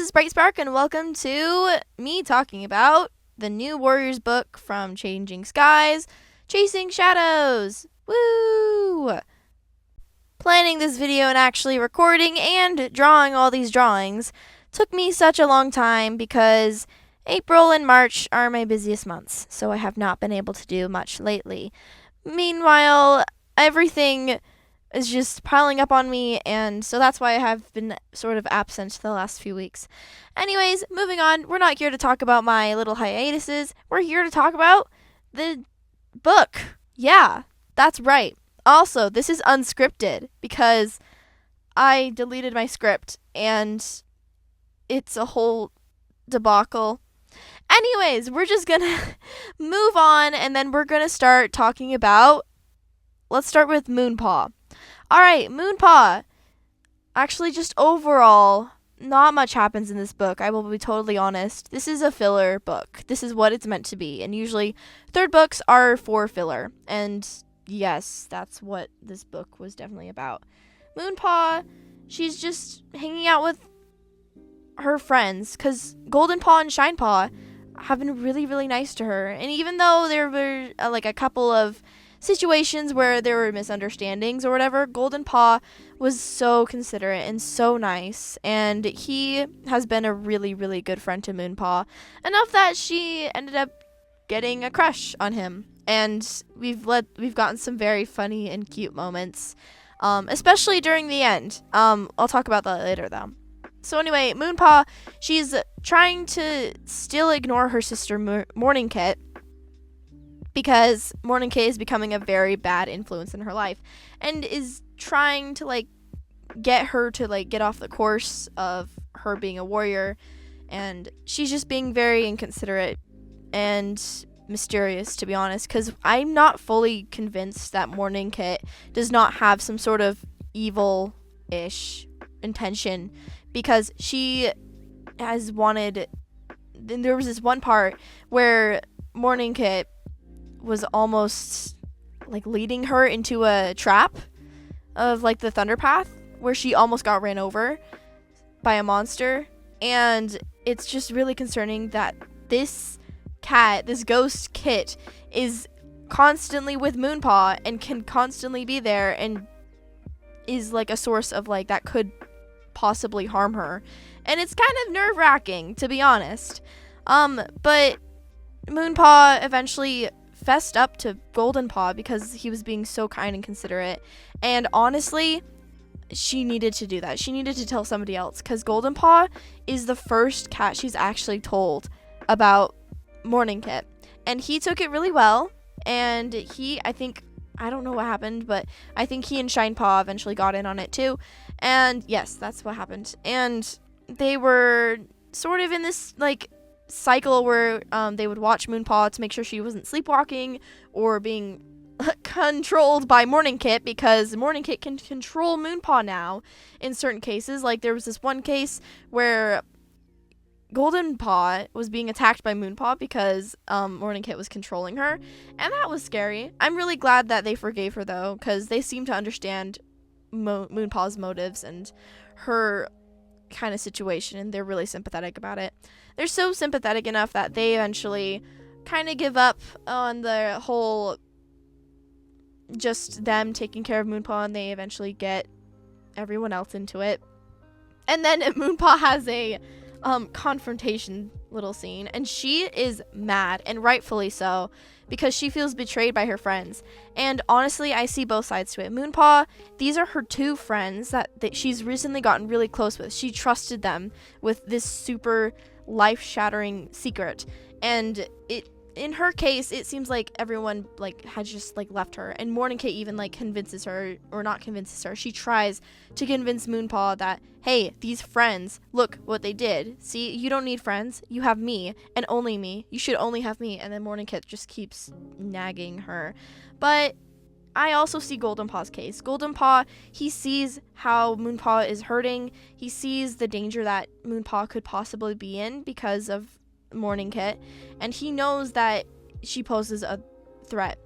is Bright Spark, and welcome to me talking about the new Warriors book from Changing Skies, Chasing Shadows. Woo! Planning this video and actually recording and drawing all these drawings took me such a long time because April and March are my busiest months, so I have not been able to do much lately. Meanwhile, everything is just piling up on me, and so that's why I have been sort of absent the last few weeks. Anyways, moving on, we're not here to talk about my little hiatuses. We're here to talk about the book. Yeah, that's right. Also, this is unscripted because I deleted my script and it's a whole debacle. Anyways, we're just gonna move on, and then we're gonna start talking about, let's start with Moonpaw. Alright, Moonpaw. Actually, just overall, not much happens in this book. I will be totally honest. This is a filler book. This is what it's meant to be. And usually, third books are for filler. And yes, that's what this book was definitely about. Moonpaw, she's just hanging out with her friends, because Golden Paw and Shine Paw have been really, really nice to her. And even though there were a couple of situations where there were misunderstandings or whatever, Golden Paw was so considerate and so nice, and he has been a really, really good friend to Moonpaw, enough that she ended up getting a crush on him. And we've gotten some very funny and cute moments, especially during the end. I'll talk about that later though. So anyway, Moonpaw, she's trying to still ignore her sister Morning Kit, because Morning Kit is becoming a very bad influence in her life and is trying to get her to get off the course of her being a warrior, and she's just being very inconsiderate and mysterious, to be honest, because I'm not fully convinced that Morning Kit does not have some sort of evil-ish intention, because she has wanted, there was this one part where Morning Kit was almost leading her into a trap of the Thunder Path, where she almost got ran over by a monster. And it's just really concerning that this ghost Kit, is constantly with Moonpaw and can constantly be there and is a source of that could possibly harm her. And it's kind of nerve-wracking, to be honest. But Moonpaw eventually fessed up to Golden Paw because he was being so kind and considerate, and honestly, she needed to do that. She needed to tell somebody else, because Golden Paw is the first cat she's actually told about Morning Kit, and he took it really well. And I don't know what happened, but I think he and Shine Paw eventually got in on it too. And yes, that's what happened. And they were sort of in this cycle where they would watch Moonpaw to make sure she wasn't sleepwalking or being controlled by Morning Kit, because Morning Kit can control Moonpaw now in certain cases. There was this one case where Golden Paw was being attacked by Moonpaw because Morning Kit was controlling her, and that was scary. I'm really glad that they forgave her though, because they seem to understand Moonpaw's motives and her kind of situation, and they're really sympathetic about it. They're so sympathetic enough that they eventually kind of give up on the whole just them taking care of Moonpaw, and they eventually get everyone else into it. And then Moonpaw has a confrontation little scene, and she is mad, and rightfully so, because she feels betrayed by her friends. And honestly, I see both sides to it. Moonpaw, these are her two friends that she's recently gotten really close with. She trusted them with this super life-shattering secret, and in her case, it seems like everyone has just left her, and Morning Kit even convinces her, or not convinces her, she tries to convince Moonpaw that, hey, these friends, look what they did. See, you don't need friends, you have me, and only me. You should only have me. And then Morning Kit just keeps nagging her. But I also see Golden Paw's case. Golden Paw, he sees how Moonpaw is hurting. He sees the danger that Moonpaw could possibly be in because of Morning Kit, and he knows that she poses a threat.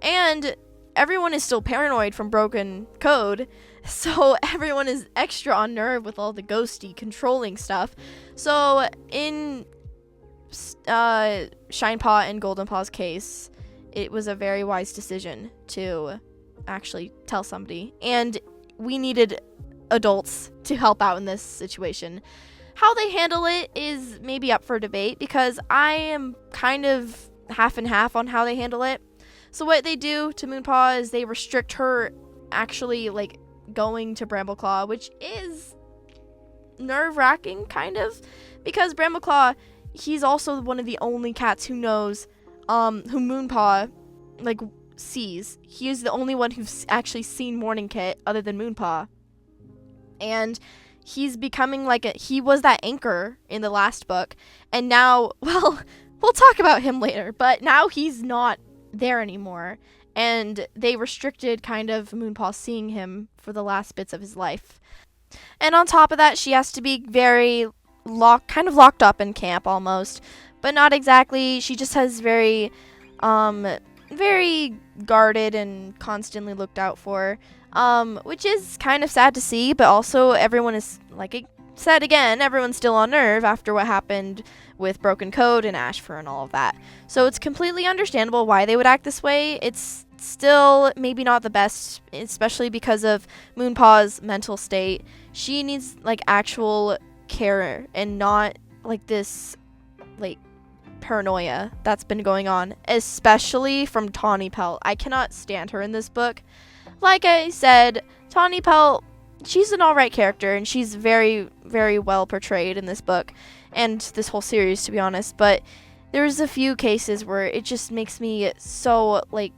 And everyone is still paranoid from broken code, so everyone is extra on nerve with all the ghosty controlling stuff. So in Shinepaw and Goldenpaw's case, it was a very wise decision to actually tell somebody, and we needed adults to help out in this situation. How they handle it is maybe up for debate, because I am kind of half and half on how they handle it. So what they do to Moonpaw is they restrict her actually like going to Brambleclaw, which is nerve-wracking kind of, because Brambleclaw, he's also one of the only cats who knows who Moonpaw like sees. He is the only one who's actually seen Morning Kit other than Moonpaw. And he's becoming like he was that anchor in the last book, and now, well, we'll talk about him later, but now he's not there anymore, and they restricted kind of Moonpaw seeing him for the last bits of his life. And on top of that, she has to be very kind of locked up in camp almost, but not exactly. She just has very guarded and constantly looked out for, which is kind of sad to see, but also everyone is, like I said again, everyone's still on nerve after what happened with Broken Code and Ashfur and all of that. So it's completely understandable why they would act this way. It's still maybe not the best, especially because of Moonpaw's mental state. She needs like actual care and not like this like paranoia that's been going on, especially from Tawny Pelt. I cannot stand her in this book. Like I said, Tawny Pelt, she's an alright character, and she's very, very well portrayed in this book and this whole series, to be honest, but there's a few cases where it just makes me so, like,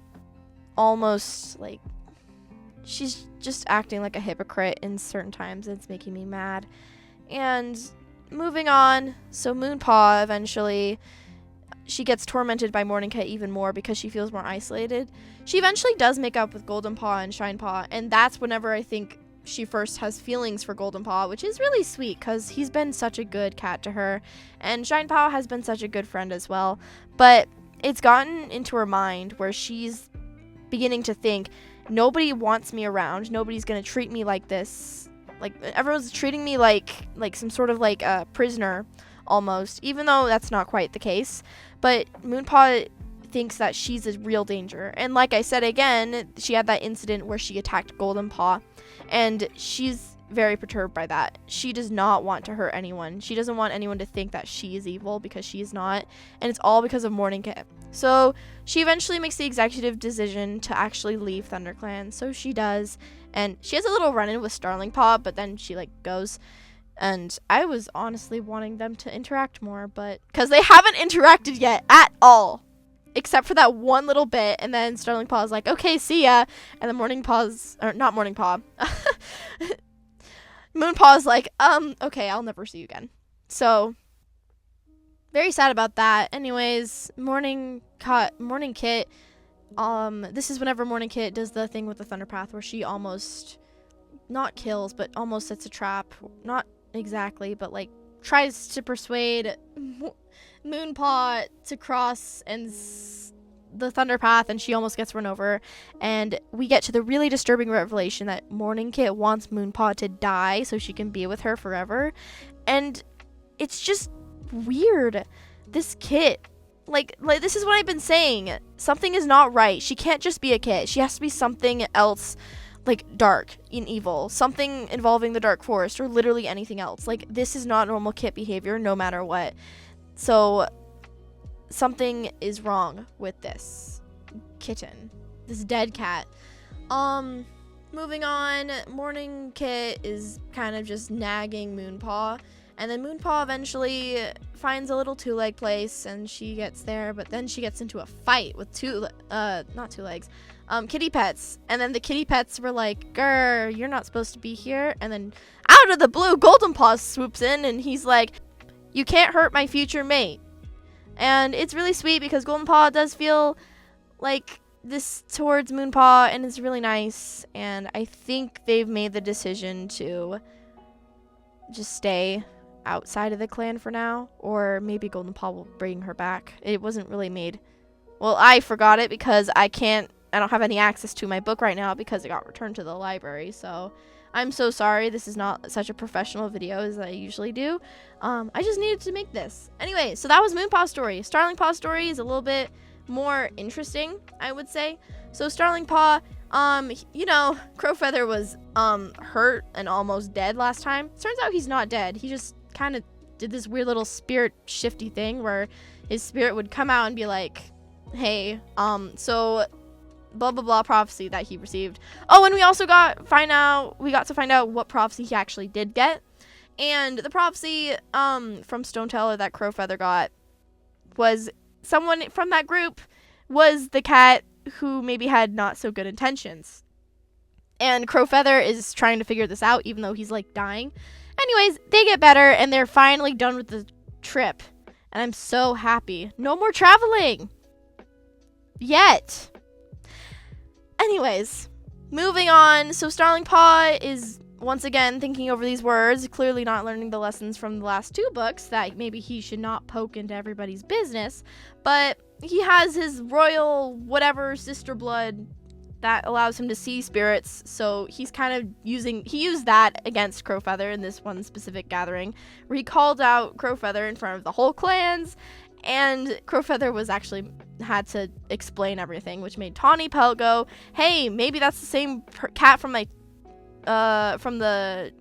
almost, like, she's just acting like a hypocrite in certain times, and it's making me mad. And moving on, so Moonpaw eventually, she gets tormented by Morning Kit even more because she feels more isolated. She eventually does make up with Goldenpaw and Shinepaw, and that's whenever I think she first has feelings for Goldenpaw, which is really sweet because he's been such a good cat to her, and Shinepaw has been such a good friend as well. But it's gotten into her mind where she's beginning to think, nobody wants me around, nobody's gonna treat me like this, like everyone's treating me like some sort of like a prisoner almost, even though that's not quite the case. But Moonpaw thinks that she's a real danger, and like I said again, she had that incident where she attacked Goldenpaw, and she's very perturbed by that. She does not want to hurt anyone. She doesn't want anyone to think that she is evil, because she is not, and it's all because of Morning Kit. So she eventually makes the executive decision to actually leave ThunderClan, so she does, and she has a little run-in with Starling Paw, but then she like goes. And I was honestly wanting them to interact more, but because they haven't interacted yet at all, except for that one little bit, and then Starling Paw is like, okay, see ya, and then Moonpaw's like, okay, I'll never see you again. So very sad about that. Anyways, Morning Kit, this is whenever Morning Kit does the thing with the Thunderpath where she almost not kills, but almost sets a trap. Not exactly, but like tries to persuade Moonpaw to cross and the Thunderpath, and she almost gets run over. And we get to the really disturbing revelation that Morning Kit wants Moonpaw to die so she can be with her forever. And it's just weird. This kit, like this is what I've been saying. Something is not right. She can't just be a kit. She has to be something else, like dark and evil, something involving the Dark Forest, or literally anything else. Like, this is not normal kit behavior no matter what. So something is wrong with this kitten, this dead cat. Moving on, Morning Kit is kind of just nagging Moonpaw, and then Moonpaw eventually finds a little two-leg place, and she gets there, but then she gets into a fight with kitty pets, and then the kitty pets were like, grr, you're not supposed to be here. And then out of the blue, Goldenpaw swoops in, and he's like, you can't hurt my future mate. And it's really sweet because Goldenpaw does feel like this towards Moonpaw, and it's really nice. And I think they've made the decision to just stay outside of the clan for now, or maybe Goldenpaw will bring her back. It wasn't really made. Well, I forgot it because I I don't have any access to my book right now because it got returned to the library. So I'm so sorry. This is not such a professional video as I usually do. I just needed to make this. Anyway, so that was Moonpaw's story. Starling Paw's story is a little bit more interesting, I would say. So Starling Paw, Crowfeather was hurt and almost dead last time. Turns out he's not dead. He just kind of did this weird little spirit shifty thing where his spirit would come out and be like, hey, so blah blah blah prophecy that he received. Oh, and we also got to find out what prophecy he actually did get. And the prophecy from Stoneteller that Crowfeather got was someone from that group was the cat who maybe had not so good intentions. And Crowfeather is trying to figure this out even though he's like dying. Anyways, they get better and they're finally done with the trip. And I'm so happy. No more traveling. Yet. Anyways, moving on. So Starling Paw is once again thinking over these words, clearly not learning the lessons from the last 2 books that maybe he should not poke into everybody's business. But he has his royal whatever sister blood that allows him to see spirits, so he's kind of he used that against Crowfeather in this one specific gathering, where he called out Crowfeather in front of the whole clans, and Crowfeather was actually had to explain everything, which made Tawny Pelt go, hey, maybe that's the same cat from the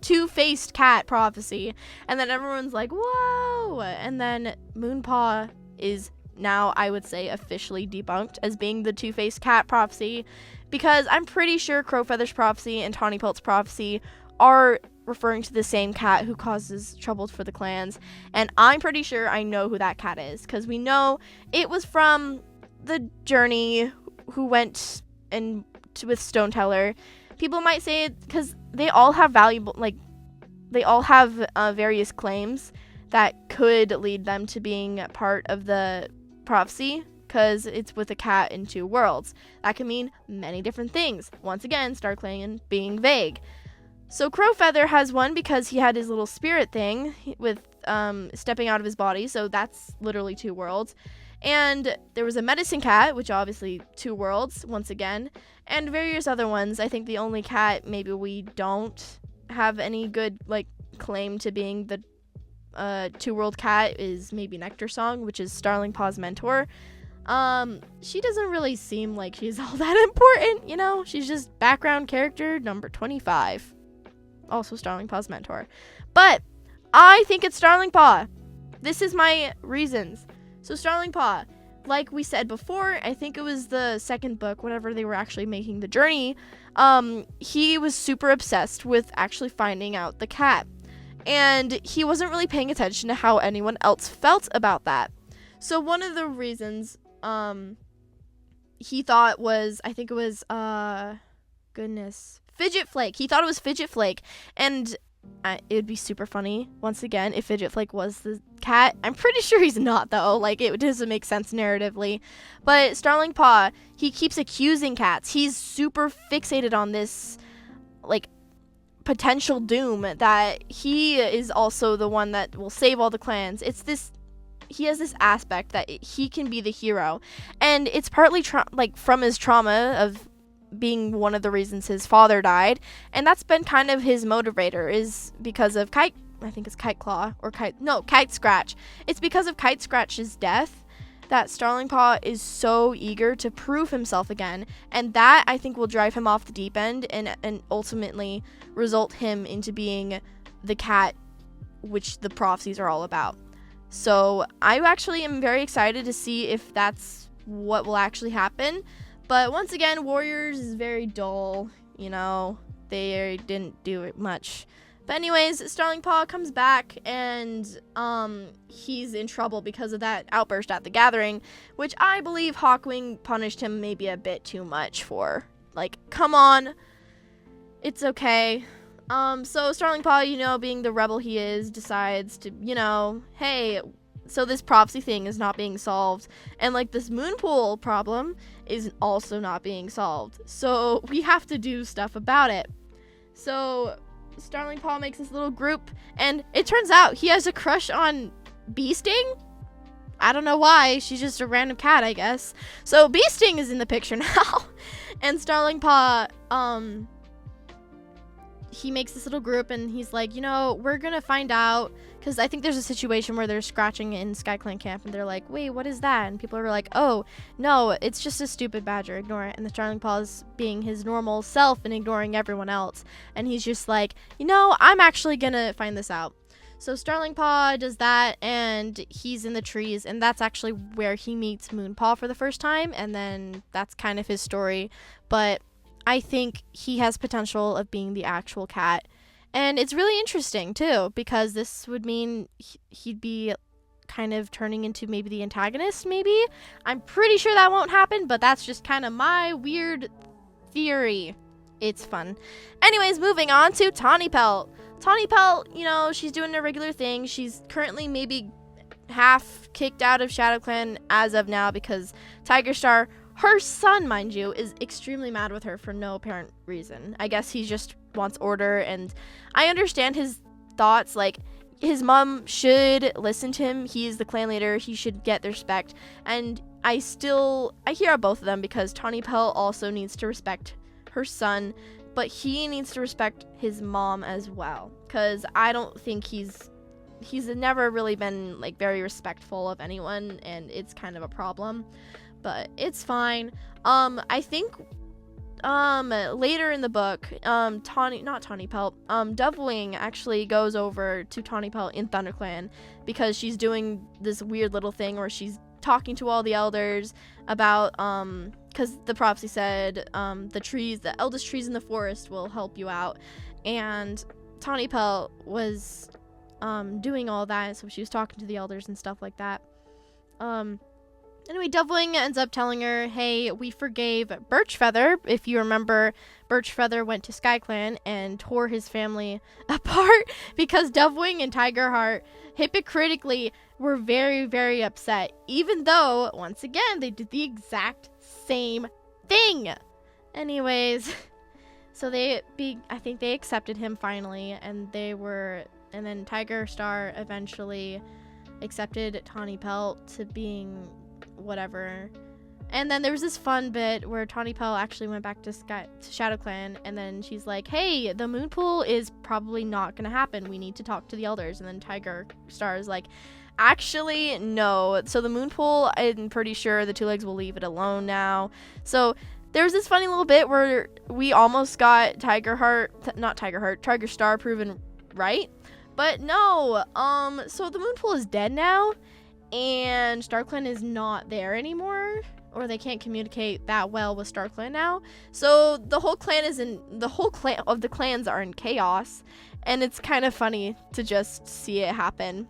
two-faced cat prophecy, and then everyone's like, whoa, and then Moonpaw is now, I would say, officially debunked as being the two-faced cat prophecy, because I'm pretty sure Crowfeather's prophecy and Tawny Pelt's prophecy are referring to the same cat who causes trouble for the clans, and I'm pretty sure I know who that cat is, because we know it was from the journey who went with Stoneteller. People might say it because they all have various claims that could lead them to being part of the prophecy, because it's with a cat in 2 worlds. That can mean many different things. Once again, StarClan being vague. So Crowfeather has one because he had his little spirit thing with stepping out of his body, so that's literally 2 worlds. And there was a medicine cat, which obviously 2 worlds, once again, and various other ones. I think the only cat maybe we don't have any good claim to being the 2-world cat is maybe Nectar Song, which is Starling Paw's mentor. She doesn't really seem like she's all that important, she's just background character number 25. Also Starling Paw's mentor. But I think it's Starling Paw. This is my reasons. So Starling Paw, like we said before, I think it was the 2nd book, whenever they were actually making the journey, he was super obsessed with actually finding out the cat. And he wasn't really paying attention to how anyone else felt about that. So one of the reasons he thought was, I think it was, Fidget Flake. He thought it was Fidget Flake. And it would be super funny, once again, if Fidget Flake was the cat. I'm pretty sure he's not, though. It doesn't make sense narratively. But Starling Paw, he keeps accusing cats. He's super fixated on this, potential doom that he is also the one that will save all the clans. He has this aspect that he can be the hero, and it's partly from his trauma of being one of the reasons his father died, and that's been kind of his motivator, is because of Kite Scratch. It's because of Kite Scratch's death that Starling Paw is so eager to prove himself again, and that I think will drive him off the deep end and ultimately result him into being the cat which the prophecies are all about. So I actually am very excited to see if that's what will actually happen. But once again, Warriors is very dull, they didn't do it much. But anyways, Starling Paw comes back, and he's in trouble because of that outburst at the gathering, which I believe Hawkwing punished him maybe a bit too much for. Come on, it's okay. So Starling Paw, being the rebel he is, decides to, hey, so this prophecy thing is not being solved, and this Moonpool problem is also not being solved. So we have to do stuff about it. So Starling Paw makes this little group, and it turns out he has a crush on Bee Sting. I don't know why. She's just a random cat, I guess. So Bee Sting is in the picture now. And Starling Paw, he makes this little group, and he's like, you know, we're gonna find out, because I think there's a situation where they're scratching in SkyClan camp, and they're like, wait, what is that? And people are like, oh, no, it's just a stupid badger, ignore it. And the Starling Paw's being his normal self and ignoring everyone else, and he's just like, you know, I'm actually gonna find this out. So Starling Paw does that, and he's in the trees, and that's actually where he meets Moonpaw for the first time, and then that's kind of his story. But I think he has potential of being the actual cat. And it's really interesting, too, because this would mean he'd be kind of turning into maybe the antagonist, maybe? I'm pretty sure that won't happen, but that's just kind of my weird theory. It's fun. Anyways, moving on to Tawny Pelt. Tawny Pelt, you know, she's doing a regular thing. She's currently maybe half kicked out of ShadowClan as of now because Tiger Star, her son, mind you, is extremely mad with her for no apparent reason. I guess he just wants order, and I understand his thoughts. Like, his mom should listen to him. He's the clan leader. He should get the respect. And I hear out both of them, because Tawny Pelt also needs to respect her son, but he needs to respect his mom as well, because I don't think he's never really been like very respectful of anyone, and it's kind of a problem. But it's fine. I think later in the book, Tawny Pelt, Dovewing actually goes over to Tawny Pelt in ThunderClan, because she's doing this weird little thing where she's talking to all the elders about because the prophecy said the eldest trees in the forest will help you out, and Tawny Pelt was doing all that, so she was talking to the elders and stuff like that. Anyway, Dovewing ends up telling her, hey, we forgave Birchfeather. If you remember, Birchfeather went to SkyClan and tore his family apart because Dovewing and Tigerheart hypocritically were very, very upset, even though, once again, they did the exact same thing. Anyways, so I think they accepted him finally, and then Tiger Star eventually accepted Tawny Pelt to being whatever. And then there was this fun bit where Tawny Pelt actually went back to ShadowClan, and then she's like, hey, the moon pool is probably not gonna happen, we need to talk to the elders. And then Tiger Star is like, actually no, so the moon pool, I'm pretty sure the Two Legs will leave it alone now. So there was this funny little bit where we almost got Tiger Star proven right, but no. So the moon pool is dead now, and StarClan is not there anymore, or they can't communicate that well with StarClan now. So the whole clan of the clans are in chaos, and it's kind of funny to just see it happen.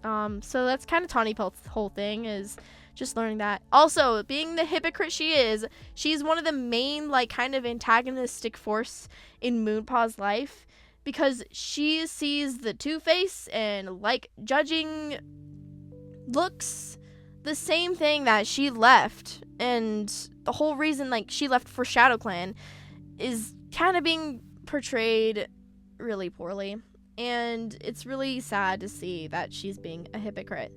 So that's kind of Tawny Pelt's whole thing, is just learning that. Also, being the hypocrite she is, she's one of the main, like, kind of antagonistic force in Moonpaw's life, because she sees the Two-Face and, like, judging looks the same thing that she left, and the whole reason, like, she left for ShadowClan is kind of being portrayed really poorly, and it's really sad to see that she's being a hypocrite.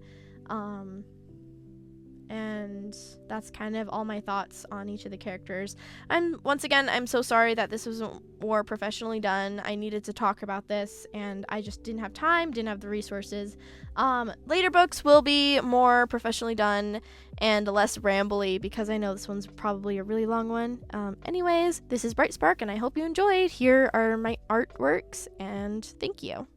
And that's kind of all my thoughts on each of the characters. Once again, I'm so sorry that this wasn't more professionally done. I needed to talk about this, and I just didn't have time, didn't have the resources. Later books will be more professionally done and less rambly, because I know this one's probably a really long one. Anyways, this is Bright Spark, and I hope you enjoyed. Here are my artworks, and thank you.